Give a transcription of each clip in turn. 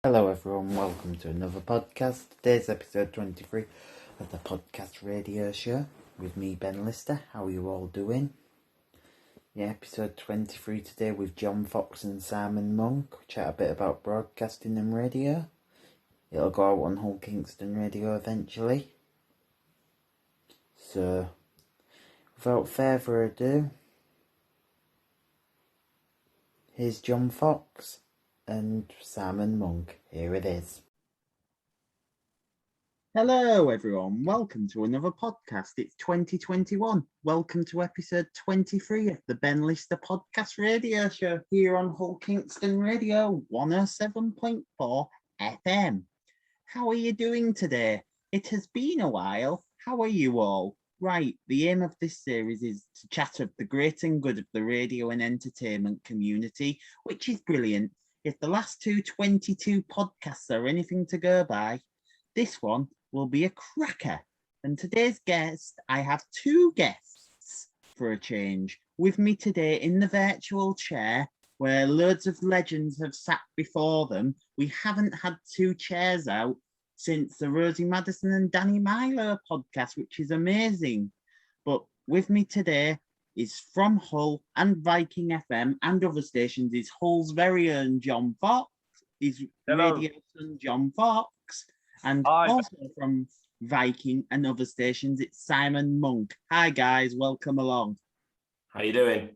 Hello everyone, welcome to another podcast. Today's episode 23 of the podcast radio show with me, Ben Lister. How are you all doing? Yeah, episode 23 today with John Fox and Simon Monk. We chat a bit about broadcasting and radio. It'll go out on Hull Kingston Radio eventually. So, without further ado, here's John Fox and Simon Monk. Here it is. Hello, everyone. Welcome to another podcast. It's 2021. Welcome to episode 23 of the Ben Lister Podcast Radio Show here on Hull Kingston Radio 107.4 FM. How are you doing today? It has been a while. How are you all? Right, the aim of this series is to chat of the great and good of the radio and entertainment community, which is brilliant. If the last 22 podcasts are anything to go by, this one will be a cracker. And today's guest, I have two guests for a change. With me today in the virtual chair, where loads of legends have sat before them. We haven't had two chairs out since the Rosie Madison and Danny Milo podcast, which is amazing. But with me today is from Hull and Viking FM and other stations is Hull's very own John Fox, is radio son John Fox, and also from Viking and other stations, it's Simon Monk. Hi guys, welcome along. How you doing?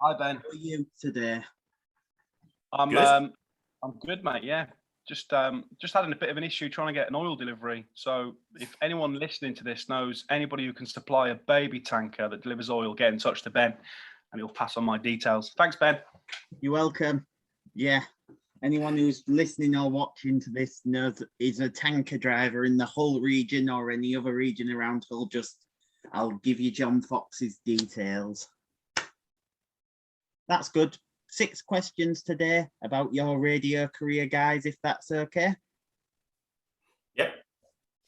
Hi Ben. How are you today? I'm good, mate. Yeah, just having a bit of an issue trying to get an oil delivery. So if anyone listening to this knows anybody who can supply a baby tanker that delivers oil, get in touch to Ben, and he'll pass on my details. Thanks, Ben. You're welcome. Yeah. Anyone who's listening or watching to this knows is a tanker driver in the Hull region or any other region around Hull. I'll give you John Fox's details. That's good. 6 questions today about your radio career, guys, if that's okay. Yep.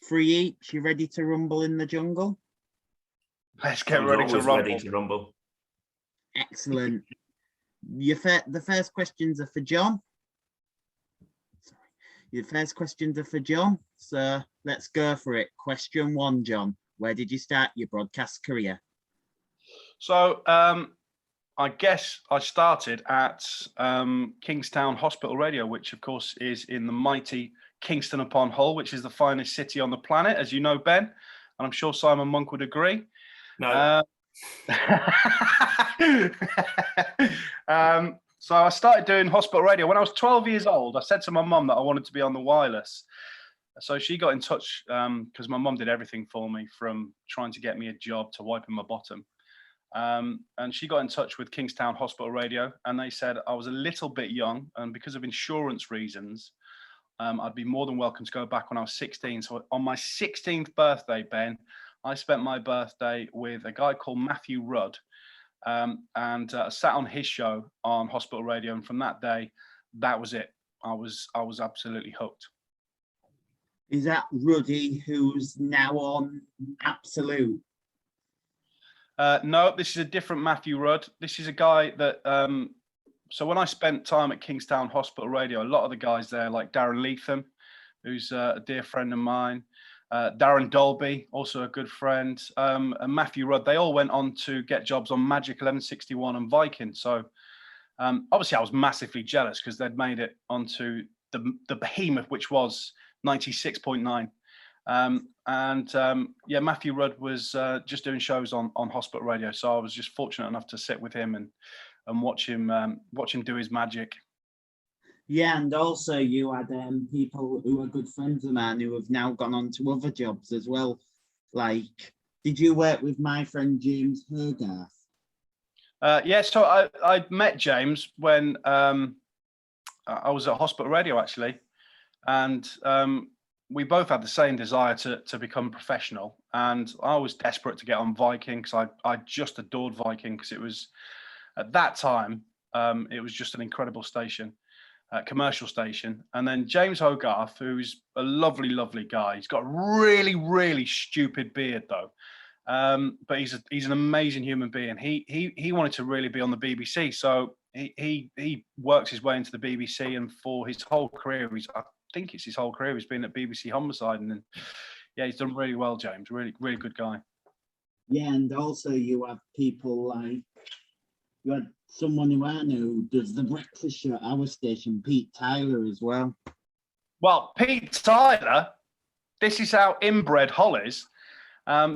3 each. You ready to rumble in the jungle? Let's get ready to rumble. Ready to rumble. Excellent. The first questions are for John. Your first questions are for John, so let's go for it. Question 1, John. Where did you start your broadcast career? So I guess I started at Kingstown Hospital Radio, which of course is in the mighty Kingston upon Hull, which is the finest city on the planet, as you know, Ben, and I'm sure Simon Monk would agree. No. So I started doing hospital radio when I was 12 years old. I said to my mum that I wanted to be on the wireless. So she got in touch because my mum did everything for me, from trying to get me a job to wiping my bottom. And she got in touch with Kingstown Hospital Radio, and they said I was a little bit young, and because of insurance reasons, I'd be more than welcome to go back when I was 16. So on my 16th birthday, Ben, I spent my birthday with a guy called Matthew Rudd, and sat on his show on hospital radio, and from that day, that was it. I was absolutely hooked. Is that Ruddy, who's now on Absolute? No, this is a different Matthew Rudd. This is a guy that so when I spent time at Kingstown Hospital Radio, a lot of the guys there, like Darren Leatham, who's a dear friend of mine, Darren Dolby, also a good friend, and Matthew Rudd, they all went on to get jobs on Magic 1161 and Viking. So obviously I was massively jealous because they'd made it onto the behemoth, which was 96.9. Yeah, Matthew Rudd was just doing shows on hospital radio. So I was just fortunate enough to sit with him and watch him do his magic. Yeah, and also you had people who are good friends of mine who have now gone on to other jobs as well. Like, did you work with my friend James Hogarth? Yeah, so I met James when I was at hospital radio, actually. And we both had the same desire to become professional. And I was desperate to get on Viking because I just adored Viking, because it was, at that time, it was just an incredible station. Commercial station. And then James Hogarth, who's a lovely, lovely guy. He's got a really, really stupid beard though. But he's an amazing human being. He wanted to really be on the BBC. So he works his way into the BBC, and for his whole career, I think it's his whole career, he's been at BBC Homicide, and then, yeah, he's done really well, James. Really, really good guy. Yeah, and also you have people like, you had someone who I know who does the breakfast show at our station, Pete Tyler, as well. Well, Pete Tyler, this is how inbred Hollis.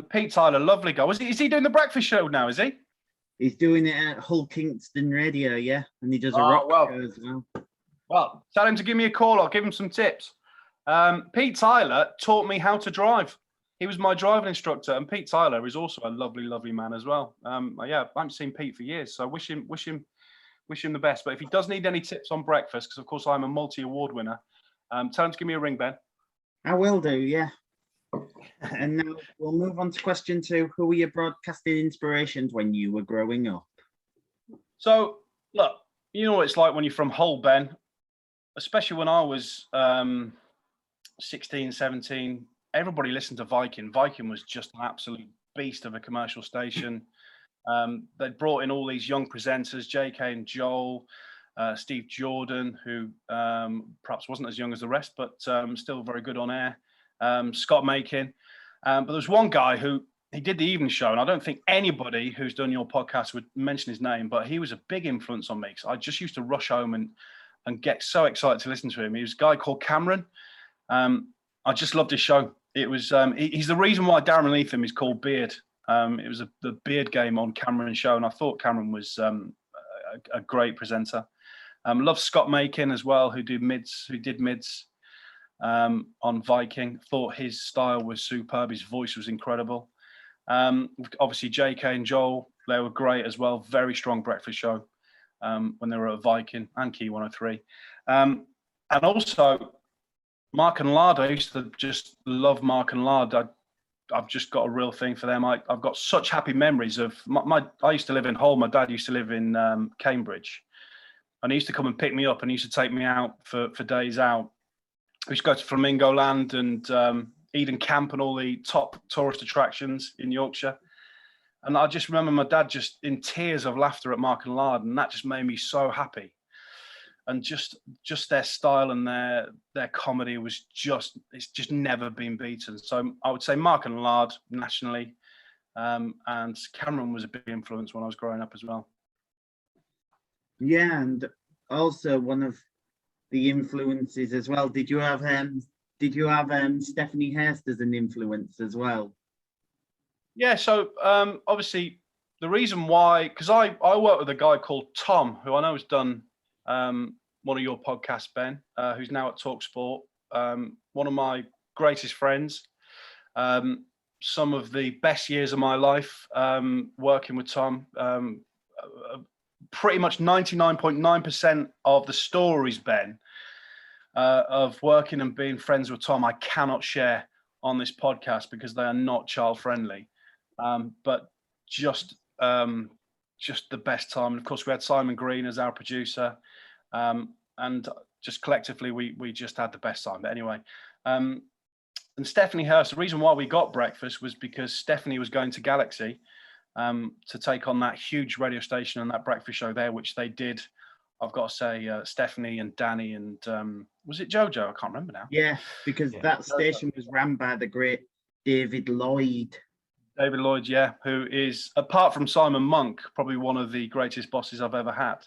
Pete Tyler, lovely guy. Is he doing the breakfast show now, is he? He's doing it at Hull Kingston Radio, yeah, and he does a rock show as well. Well, tell him to give me a call. I'll give him some tips. Pete Tyler taught me how to drive. He was my driving instructor, and Pete Tyler is also a lovely, lovely man as well. Yeah, I haven't seen Pete for years, so wish him the best. But if he does need any tips on breakfast, because of course I'm a multi-award winner, tell him to give me a ring, Ben. I will do, yeah. And now we'll move on to question 2. Who were your broadcasting inspirations when you were growing up? So, look, you know what it's like when you're from Hull, Ben, especially when I was 16, 17. Everybody listened to Viking. Viking was just an absolute beast of a commercial station. They brought in all these young presenters, JK and Joel, Steve Jordan, who perhaps wasn't as young as the rest, but still very good on air. Scott Makin. But there's one guy who, he did the evening show, and I don't think anybody who's done your podcast would mention his name, but he was a big influence on me, because I just used to rush home and get so excited to listen to him. He was a guy called Cameron. I just loved his show. It was he's the reason why Darren Leatham is called Beard. It was the Beard Game on Cameron's show, and I thought Cameron was a great presenter. Loved Scott Makin as well, who did mids on Viking. Thought his style was superb. His voice was incredible. Obviously, JK and Joel, they were great as well. Very strong breakfast show when they were at Viking and Key 103. And also, Mark and Lard. I used to just love Mark and Lard. I've just got a real thing for them. I've got such happy memories of I used to live in Hull. My dad used to live in Cambridge, and he used to come and pick me up, and he used to take me out for days out. We used to go to Flamingo Land and Eden Camp and all the top tourist attractions in Yorkshire. And I just remember my dad just in tears of laughter at Mark and Lard, and that just made me so happy. And just their style and their comedy was it's just never been beaten. So I would say Mark and Lard nationally, and Cameron was a big influence when I was growing up as well. Yeah, and also one of the influences as well. Did you have Stephanie Hurst as an influence as well? Yeah, so obviously the reason why, because I work with a guy called Tom, who I know has done one of your podcasts, Ben, who's now at TalkSport. One of my greatest friends. Some of the best years of my life working with Tom. Pretty much 99.9% of the stories, Ben, of working and being friends with Tom, I cannot share on this podcast because they are not child friendly. But just the best time. And of course, we had Simon Green as our producer, and just collectively, we just had the best time. But anyway, and Stephanie Hurst. The reason why we got breakfast was because Stephanie was going to Galaxy to take on that huge radio station and that breakfast show there, which they did. I've got to say, Stephanie and Danny and was it Jojo? I can't remember now. Yeah, because that station was ran by the great David Lloyd. David Lloyd, yeah, who is, apart from Simon Monk, probably one of the greatest bosses I've ever had.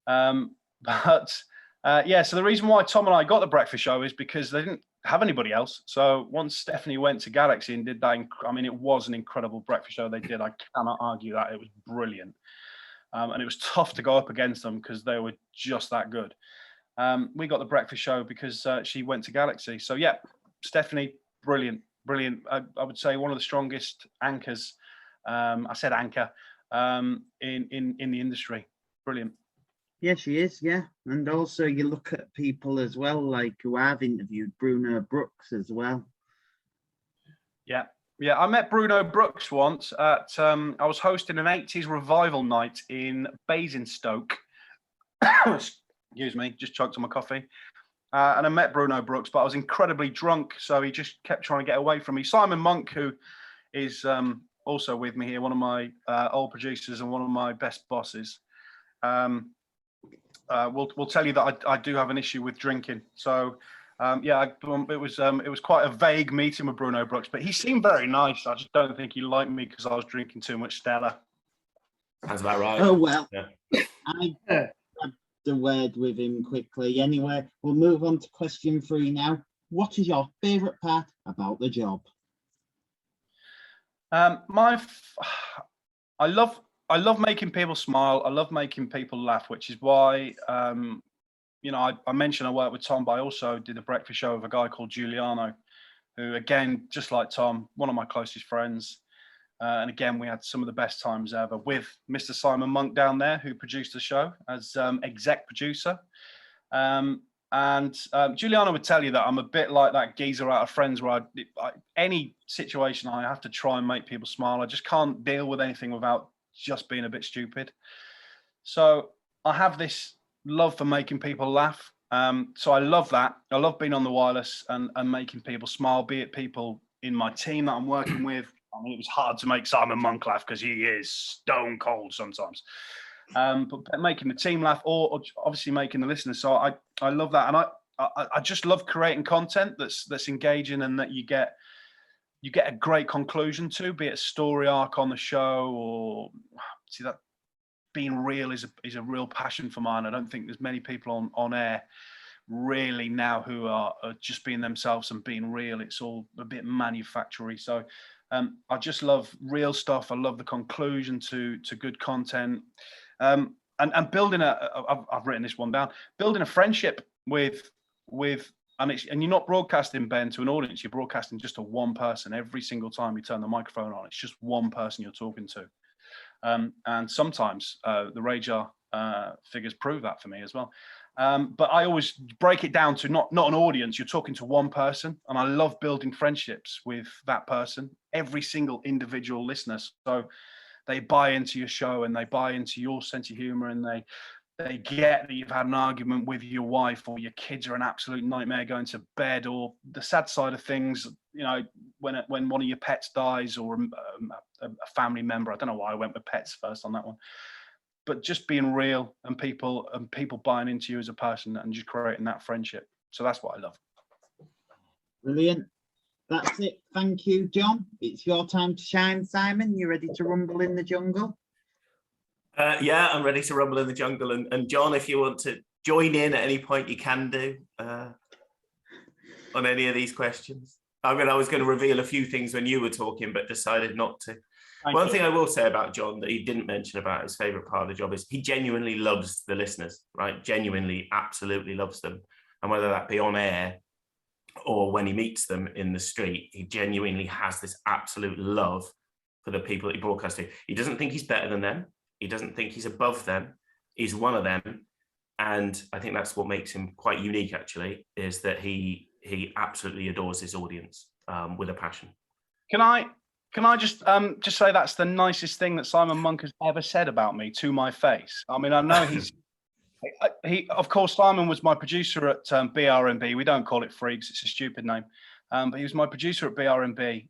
Yeah, so the reason why Tom and I got the breakfast show is because they didn't have anybody else. So once Stephanie went to Galaxy and did that, I mean, it was an incredible breakfast show they did. I cannot argue that. It was brilliant. And it was tough to go up against them because they were just that good. We got the breakfast show because she went to Galaxy. So yeah, Stephanie, brilliant. I would say one of the strongest anchors. I said anchor in the industry. Brilliant. Yeah, she is. Yeah, and also you look at people as well, like who I've interviewed, Bruno Brookes as well. Yeah. I met Bruno Brookes once at. I was hosting an 80s revival night in Basingstoke. Excuse me, just choked on my coffee. And I met Bruno Brookes, but I was incredibly drunk, so he just kept trying to get away from me. Simon Monk, who is also with me here, one of my old producers and one of my best bosses. will tell you that I do have an issue with drinking. So it was quite a vague meeting with Bruno Brookes, but he seemed very nice. I just don't think he liked me because I was drinking too much Stella. That's about right. Oh, well, Yeah. I had the word with him quickly. Anyway, we'll move on to question 3 now. What is your favourite part about the job? I love making people smile. I love making people laugh, which is why I mentioned I worked with Tom, but I also did a breakfast show with a guy called Gulliano, who, again, just like Tom, one of my closest friends. And again, we had some of the best times ever with Mr. Simon Monk down there, who produced the show as exec producer. And Giuliano would tell you that I'm a bit like that geezer out of Friends, where any situation I have to try and make people smile. I just can't deal with anything without just being a bit stupid. So I have this love for making people laugh. So I love that. I love being on the wireless and making people smile, be it people in my team that I'm working with. I mean, it was hard to make Simon Monk laugh because he is stone cold sometimes. But making the team laugh, or obviously making the listeners. So I love that, and I just love creating content that's engaging and that you get a great conclusion to, be it a story arc on the show, or see that being real is a real passion for mine. I don't think there's many people on air really now who are just being themselves and being real. It's all a bit manufacturing. So I just love real stuff. I love the conclusion to good content, and building I've written this one down. Building a friendship with and you're not broadcasting, Ben, to an audience. You're broadcasting just to one person every single time you turn the microphone on. It's just one person you're talking to, and sometimes the Rajar figures prove that for me as well. But I always break it down to not an audience. You're talking to one person, and I love building friendships with that person, every single individual listener. So they buy into your show and they buy into your sense of humor, and they get that you've had an argument with your wife, or your kids are an absolute nightmare going to bed, or the sad side of things, when one of your pets dies, or a family member. I don't know why I went with pets first on that one. But just being real and people buying into you as a person and just creating that friendship. So that's what I love. Brilliant. That's it. Thank you, John. It's your time to shine, Simon. You ready to rumble in the jungle? Yeah, I'm ready to rumble in the jungle. And John, if you want to join in at any point, you can do on any of these questions. I was going to reveal a few things when you were talking, but decided not to. One thing I will say about John that he didn't mention about his favourite part of the job is he genuinely loves the listeners, right? Genuinely, absolutely loves them. And whether that be on air or when he meets them in the street, he genuinely has this absolute love for the people that he broadcasts to. He doesn't think he's better than them. He doesn't think he's above them. He's one of them. And I think that's what makes him quite unique, actually, is that he absolutely adores his audience with a passion. Can I just say that's the nicest thing that Simon Monk has ever said about me to my face? I mean, I know he of course, Simon was my producer at BRMB. We don't call it Freaks, it's a stupid name. But he was my producer at BRMB,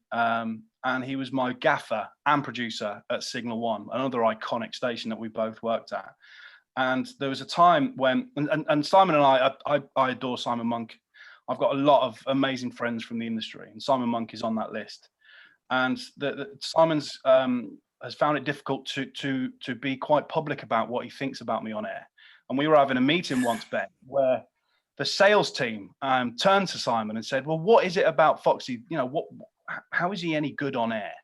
and he was my gaffer and producer at Signal One, another iconic station that we both worked at. And there was a time when, and Simon and I adore Simon Monk. I've got a lot of amazing friends from the industry, and Simon Monk is on that list. And Simon's has found it difficult to be quite public about what he thinks about me on air. And we were having a meeting once, Ben, where the sales team turned to Simon and said, "Well, what is it about Foxy? How is he any good on air?"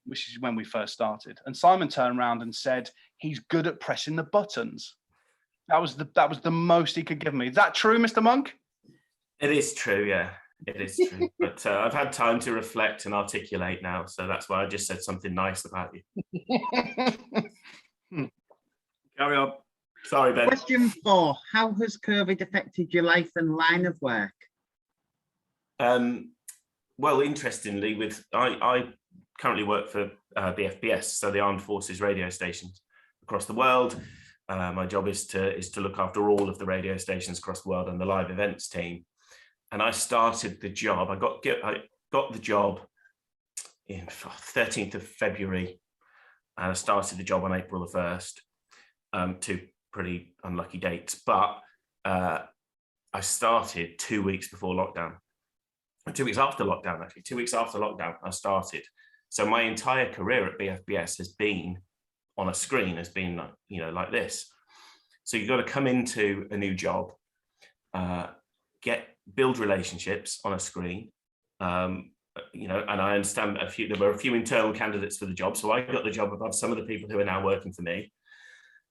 Which is when we first started. And Simon turned around and said, "He's good at pressing the buttons." That was the most he could give me. Is that true, Mr. Monk? It is true, yeah. It is true, but I've had time to reflect and articulate now, so that's why I just said something nice about you. Carry on. Sorry, Ben. Question 4. How has COVID affected your life and line of work? Well, interestingly, I currently work for the FBS, so the Armed Forces radio stations across the world. My job is to look after all of the radio stations across the world and the live events team. And I started the job. I got the job in 13th of February, and I started the job on April the 1st to pretty unlucky dates. But I started 2 weeks before lockdown, 2 weeks after lockdown, actually. 2 weeks after lockdown, I started. So my entire career at BFBS has been on a screen, has been, like this. So you've got to come into a new job, build relationships on a screen. And I understand there were a few internal candidates for the job. So I got the job above some of the people who are now working for me.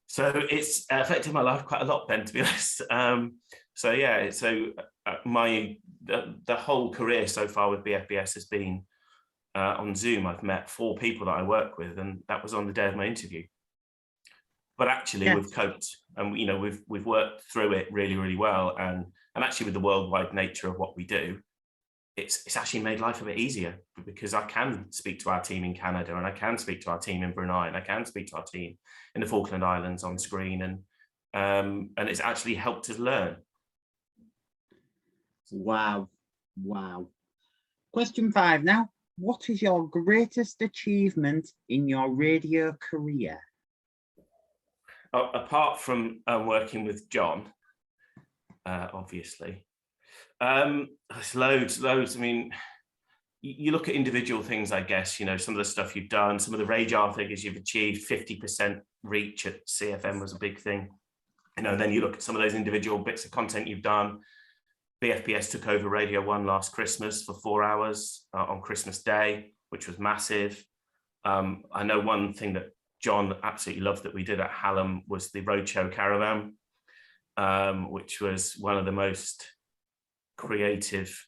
So it's affected my life quite a lot, Ben, to be honest. The whole career so far with BFBS has been on Zoom. I've met 4 people that I work with, and that was on the day of my interview. But actually, we've coped, and we've worked through it really, really well. And actually, with the worldwide nature of what we do, it's actually made life a bit easier, because I can speak to our team in Canada, and I can speak to our team in Brunei, and I can speak to our team in the Falkland Islands on screen, and it's actually helped us learn. Wow. Question 5 now. What is your greatest achievement in your radio career? Apart from working with John, obviously. There's loads. I mean, you look at individual things, I guess, some of the stuff you've done, some of the radar figures you've achieved. 50% reach at CFM was a big thing. Then you look at some of those individual bits of content you've done. BFBS took over Radio 1 last Christmas for 4 hours on Christmas Day, which was massive. I know one thing that John absolutely loved that we did at Hallam was the Roadshow Caravan, which was one of the most creative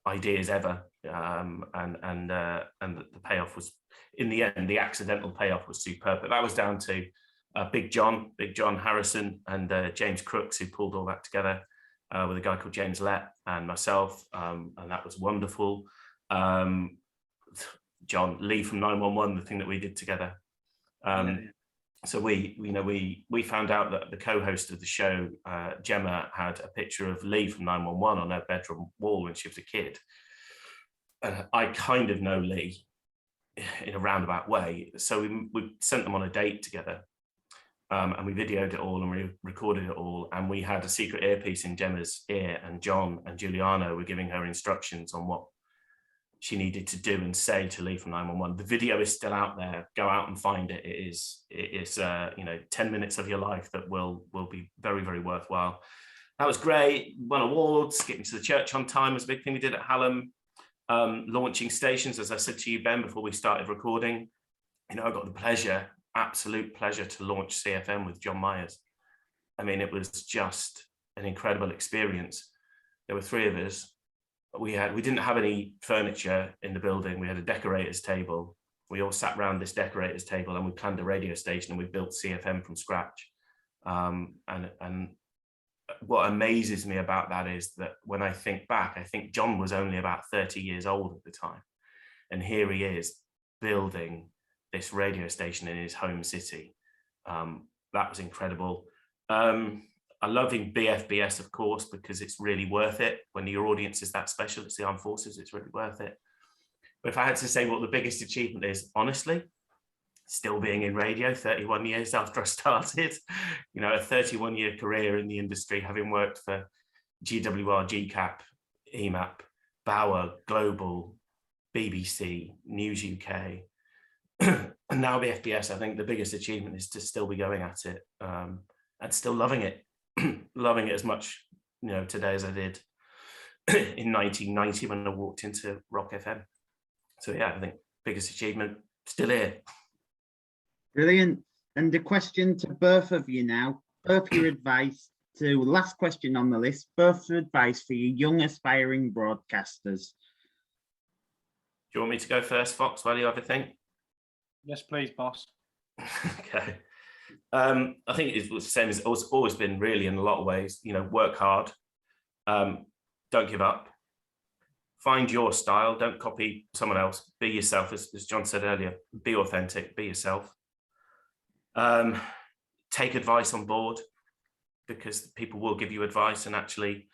ideas ever, and the payoff was, in the end, the accidental payoff was superb. But that was down to Big John Harrison and James Crooks, who pulled all that together with a guy called James Lett and myself, and that was wonderful. John Lee from 911, the thing that we did together. So we found out that the co-host of the show, Gemma, had a picture of Lee from 911 on her bedroom wall when she was a kid. And I kind of know Lee in a roundabout way. So we sent them on a date together, and we videoed it all and we recorded it all. And we had a secret earpiece in Gemma's ear, and John and Gulliano were giving her instructions on what she needed to do and say to Lee from 911. The video is still out there. Go out and find it. It is 10 minutes of your life that will be very, very worthwhile. That was great. Won awards. Getting to the church on time was a big thing we did at Hallam. Launching stations, as I said to you, Ben, before we started recording. I got the absolute pleasure to launch CFM with John Myers. I mean, it was just an incredible experience. There were 3 of us. We didn't have any furniture in the building. We had a decorator's table. We all sat around this decorator's table, and we planned a radio station, and we built CFM from scratch. And what amazes me about that is that when I think back, I think John was only about 30 years old at the time. And here he is building this radio station in his home city. That was incredible. I love in BFBS, of course, because it's really worth it. When your audience is that special, it's the armed forces, it's really worth it. But if I had to say what the biggest achievement is, honestly, still being in radio 31 years after I started, a 31-year career in the industry, having worked for GWR, GCAP, EMAP, Bauer, Global, BBC, News UK, and now BFBS. I think the biggest achievement is to still be going at it and still loving it. Loving it as much today as I did in 1990 when I walked into Rock FM. So yeah, I think biggest achievement, still here. Brilliant. And the question to both of you now, both your advice to, last question on the list, both advice for your young aspiring broadcasters. Do you want me to go first, Fox, while you have a think? Yes, please, boss. Okay. I think it's the same as it's always been, really, in a lot of ways. Work hard, don't give up, find your style, don't copy someone else, be yourself, as John said earlier, be authentic, be yourself. Take advice on board, because people will give you advice, and actually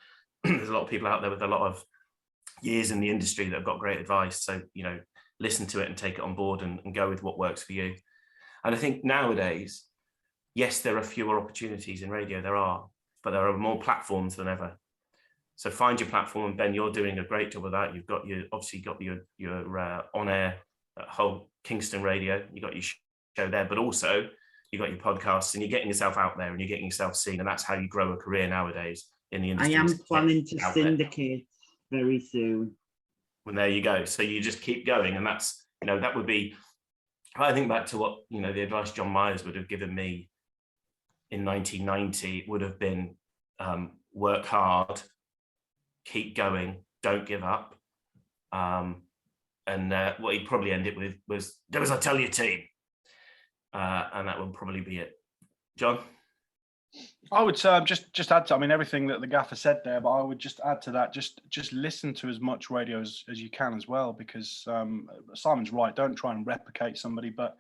there's a lot of people out there with a lot of years in the industry that have got great advice. So listen to it and take it on board and go with what works for you. And I think nowadays, yes, there are fewer opportunities in radio, there are, but there are more platforms than ever. So find your platform, and Ben, you're doing a great job of that. You've got your on-air whole Kingston radio, you've got your show there, but also you've got your podcasts, and you're getting yourself out there and you're getting yourself seen, and that's how you grow a career nowadays in the industry. I am planning to syndicate very soon. Well, there you go. So you just keep going, and that's, that would be, I think back to what, the advice John Myers would have given me in 1990 would have been work hard, keep going, don't give up. And what he'd probably end it with was, do as I tell you, team. And that would probably be it. John? I would just add to, everything that the gaffer said there, but I would just add to that, just listen to as much radio as you can as well, because Simon's right, don't try and replicate somebody, but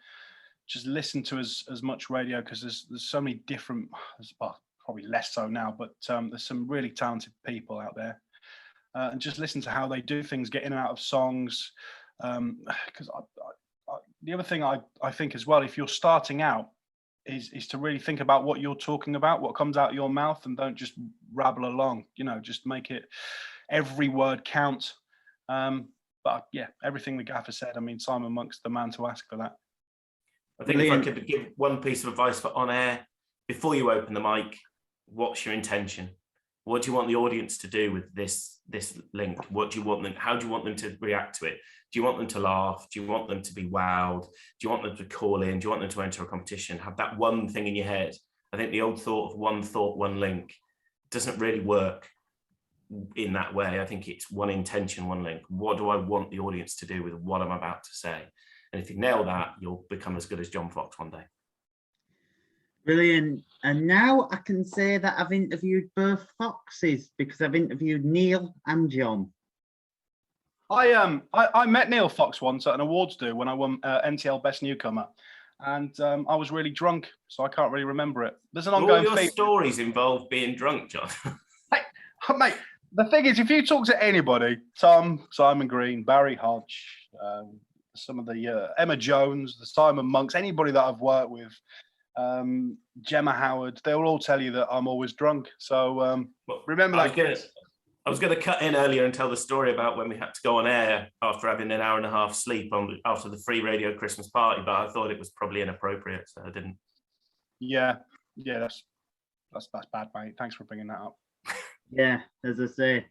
just listen to as much radio, because there's so many different, well, probably less so now, but there's some really talented people out there. And just listen to how they do things, get in and out of songs. Because the other thing I think as well, if you're starting out, is to really think about what you're talking about, what comes out of your mouth, and don't just rabble along, just make it, every word count. But yeah, everything the gaffer said, Simon Monk's the man to ask for that. I think if I could give one piece of advice for on air, before you open the mic, what's your intention? What do you want the audience to do with this link? What do you want them? How do you want them to react to it? Do you want them to laugh? Do you want them to be wowed? Do you want them to call in? Do you want them to enter a competition? Have that one thing in your head. I think the old thought, one link doesn't really work in that way. I think it's one intention, one link. What do I want the audience to do with what I'm about to say? And if you nail that, you'll become as good as John Fox one day. Brilliant. And now I can say that I've interviewed both Foxes, because I've interviewed Neill and John. I met Neill Fox once at an awards do when I won NTL Best Newcomer, and I was really drunk, so I can't really remember it. There's an ongoing. All your stories involve being drunk, John. Mate, the thing is, if you talk to anybody, Tom, Simon Green, Barry Hodge, some of the Emma Jones, the Simon Monks, anybody that I've worked with, Gemma Howard, they will all tell you that I'm always drunk. So remember that. I was going to cut in earlier and tell the story about when we had to go on air after having an hour and a half sleep after the free radio Christmas party, but I thought it was probably inappropriate, so I didn't. Yeah, that's bad, mate. Thanks for bringing that up. Yeah, as I say,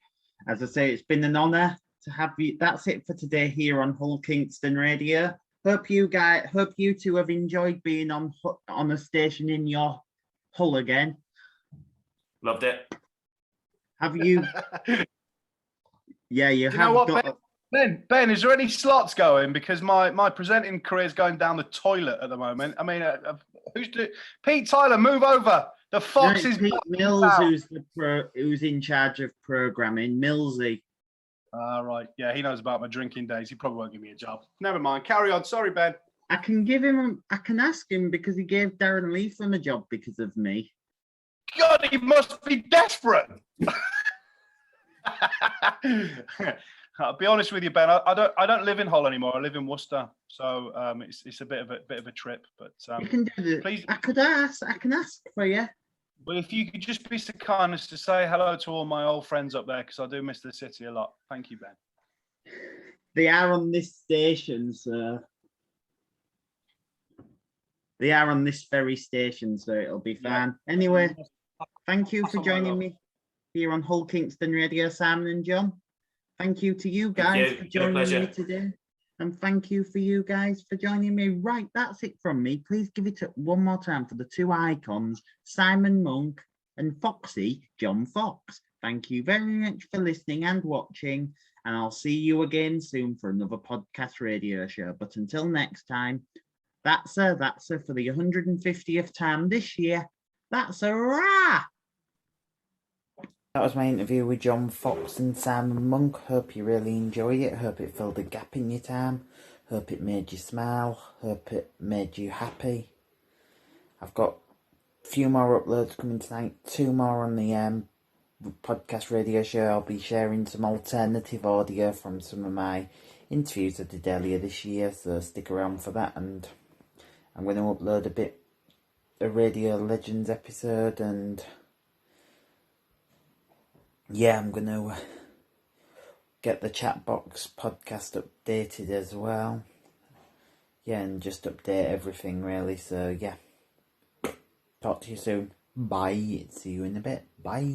it's been an honour to have you. That's it for today here on Hull Kingston Radio. Hope you two have enjoyed being on a station in your Hull again. Loved it. Have you? Yeah, you have. Know what, Ben, is there any slots going? Because my presenting career is going down the toilet at the moment. Pete Tyler, move over. The Fox is Pete Mills, who's in charge of programming. Millsy. Right. Yeah, he knows about my drinking days. He probably won't give me a job. Never mind. Carry on. Sorry, Ben. I can ask him, because he gave Darren Leatham a job because of me. God, he must be desperate. I'll be honest with you, Ben. I don't live in Hull anymore. I live in Worcester, so it's a bit of a trip. But you can do this. Please, I can ask for you. Well, if you could just be so kind as to say hello to all my old friends up there, because I do miss the city a lot. Thank you, Ben. They are on this station, sir. They are on this very station, so it'll be fine. Yeah. Anyway, thank you for joining me here on Hull Kingston Radio, Simon and John. Thank you to you guys for joining me today. And thank you for you guys for joining me. Right, that's it from me. Please give it one more time for the two icons, Simon Monk and Foxy, John Fox. Thank you very much for listening and watching. And I'll see you again soon for another podcast radio show. But until next time, that's for the 150th time this year. That's a rah! That was my interview with John Fox and Simon Monk. Hope you really enjoyed it. Hope it filled a gap in your time. Hope it made you smile. Hope it made you happy. I've got a few more uploads coming tonight. 2 more on the podcast radio show. I'll be sharing some alternative audio from some of my interviews I did earlier this year. So stick around for that. And I'm going to upload a bit a Radio Legends episode, and yeah, I'm going to get the chat box podcast updated as well. Yeah, and just update everything really. So yeah, talk to you soon. Bye. See you in a bit. Bye.